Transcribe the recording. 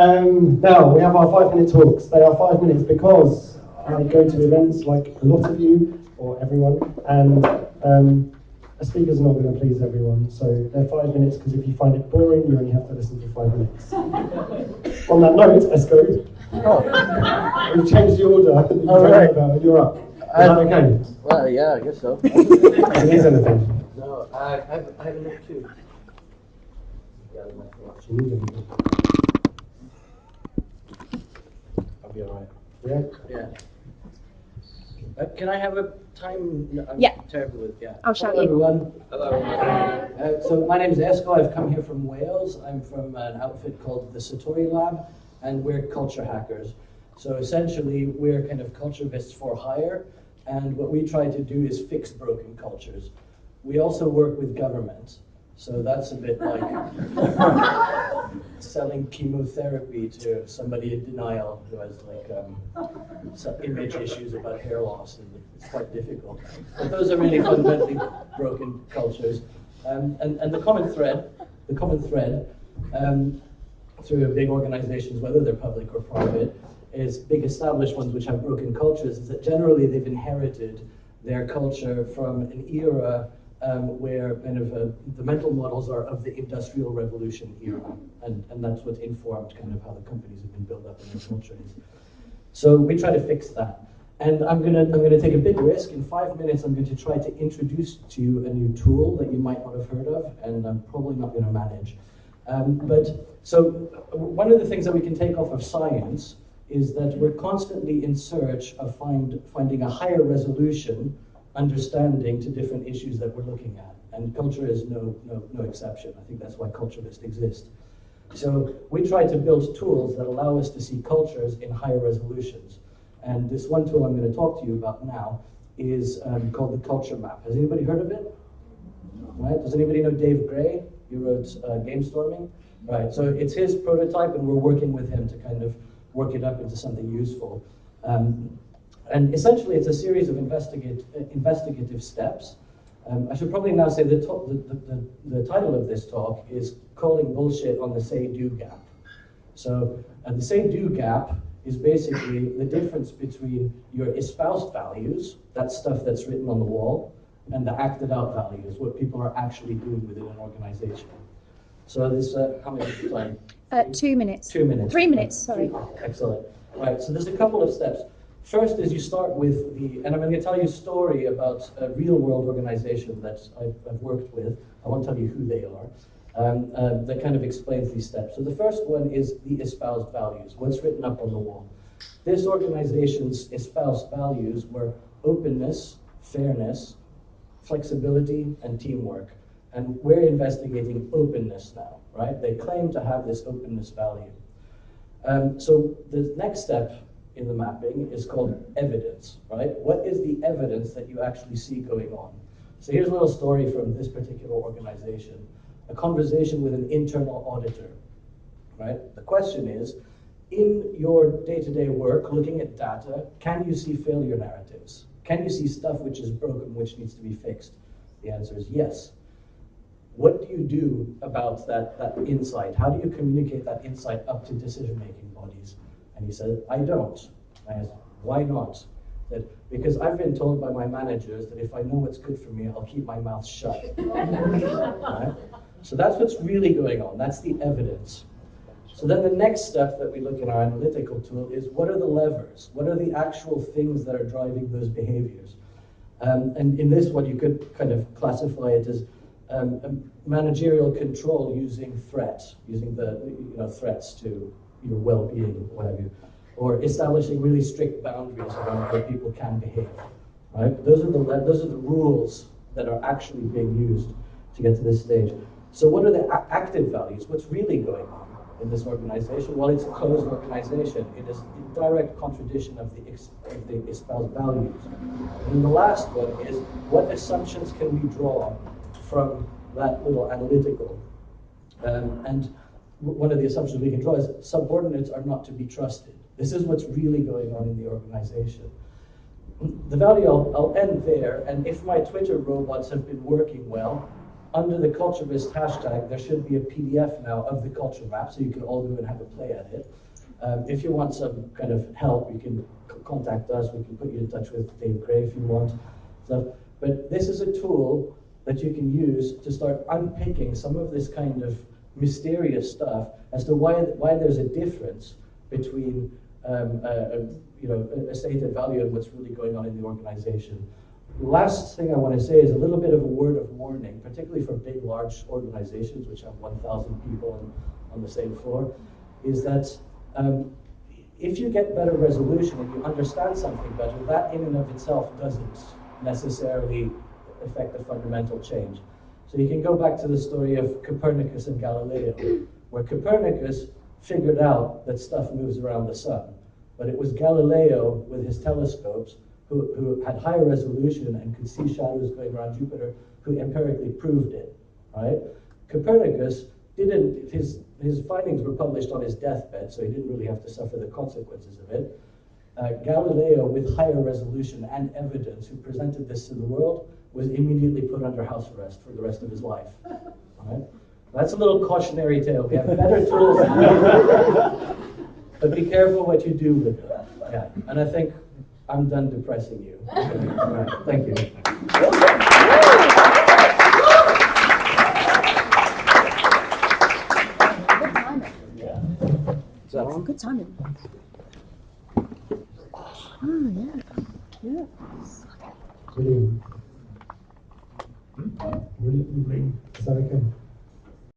Now, we have our 5-minute talks. They are 5 minutes because I go to events like a lot of you, or everyone, and a speaker's not going to please everyone. So they're 5 minutes because if you find it boring, you only have to listen for 5 minutes. On that note, Esko, we've changed the order. All right. You're up. Is that okay? Well, yeah, I guess so. Do you need anything? No, I have a note too. Do you need anything? I'll be alright. Yeah? Yeah. Can I have a time? No, I'm Yeah. terrible with, yeah. I'll shout Hello, you. everyone. Hello. So my name is Esko. I've come here from Wales. I'm from an outfit called the Satori Lab, and we're culture hackers. So essentially, we're kind of culturevists for hire, and what we try to do is fix broken cultures. We also work with government, so that's a bit like selling chemotherapy to somebody in denial who has like some image issues about hair loss, and it's quite difficult. But those are really fundamentally broken cultures. And the common thread through big organizations, whether they're public or private, is big established ones which have broken cultures, is that generally they've inherited their culture from an era where kind of the mental models are of the Industrial Revolution era, and that's what informed kind of how the companies have been built up in their cultures. So we try to fix that. And I'm gonna take a big risk. In 5 minutes, I'm going to try to introduce to you a new tool that you might not have heard of, and I'm probably not going to manage. So one of the things that we can take off of science is that we're constantly in search of finding a higher resolution understanding to different issues that we're looking at. And culture is no exception. I think that's why Culturevist exists. So we try to build tools that allow us to see cultures in higher resolutions. And this one tool I'm going to talk to you about now is called the Culture Map. Has anybody heard of it? Right? Does anybody know Dave Gray? He wrote Game Storming. Right. So it's his prototype, and we're working with him to kind of work it up into something useful. And essentially, it's a series of investigative steps. I should probably now say the title of this talk is Calling Bullshit on the Say-Do Gap. So the Say-Do Gap is basically the difference between your espoused values, that stuff that's written on the wall, and the acted out values, what people are actually doing within an organization. So this, how many time? 2 minutes. 2 minutes. 3 minutes, sorry. Excellent. Right, so there's a couple of steps. First is you start with and I'm going to tell you a story about a real world organization that I've worked with. I won't tell you who they are. That kind of explains these steps. So the first one is the espoused values, what's written up on the wall. This organization's espoused values were openness, fairness, flexibility, and teamwork. And we're investigating openness now, right? They claim to have this openness value. So the next step in the mapping is called evidence, right? What is the evidence that you actually see going on? So here's a little story from this particular organization. A conversation with an internal auditor, right? The question is, in your day-to-day work, looking at data, can you see failure narratives? Can you see stuff which is broken, which needs to be fixed? The answer is yes. What do you do about that insight? How do you communicate that insight up to decision-making bodies? And he said, I don't. I asked, why not? That because I've been told by my managers that if I know what's good for me, I'll keep my mouth shut. Right? So that's what's really going on. That's the evidence. So then the next step that we look in our analytical tool is what are the levers? What are the actual things that are driving those behaviors? And in this one, you could kind of classify it as managerial control using threats, using the threats to your well-being, what have you, or establishing really strict boundaries around how people can behave. Right? Those are the rules that are actually being used to get to this stage. So what are the active values? What's really going on in this organization? Well, it's a closed organization. It is in direct contradiction of the espoused values. And the last one is what assumptions can we draw from that little analytical? And one of the assumptions we can draw is subordinates are not to be trusted. This is what's really going on in the organization. The value, I'll end there, and if my Twitter robots have been working well, under the Culturevist hashtag, there should be a PDF now of the culture map, so you can all go and have a play at it. If you want some kind of help, you can contact us. We can put you in touch with Dave Gray if you want. But this is a tool that you can use to start unpicking some of this kind of mysterious stuff as to why there's a difference between a stated value and what's really going on in the organization. Last thing I want to say is a little bit of a word of warning, particularly for big, large organizations which have 1,000 people on the same floor, is that if you get better resolution and you understand something better, that in and of itself doesn't necessarily affect a fundamental change. So you can go back to the story of Copernicus and Galileo, where Copernicus figured out that stuff moves around the sun. But it was Galileo with his telescopes who had higher resolution and could see shadows going around Jupiter, who empirically proved it, right? Copernicus didn't, his findings were published on his deathbed, so he didn't really have to suffer the consequences of it. Galileo, with higher resolution and evidence, who presented this to the world, was immediately put under house arrest for the rest of his life. Right? That's a little cautionary tale. We have better tools than you, but be careful what you do with them. Yeah. And I think I'm done depressing you. All right. Thank you. Good timing. Oh, yeah. Brilliant. Brilliant. Is that okay?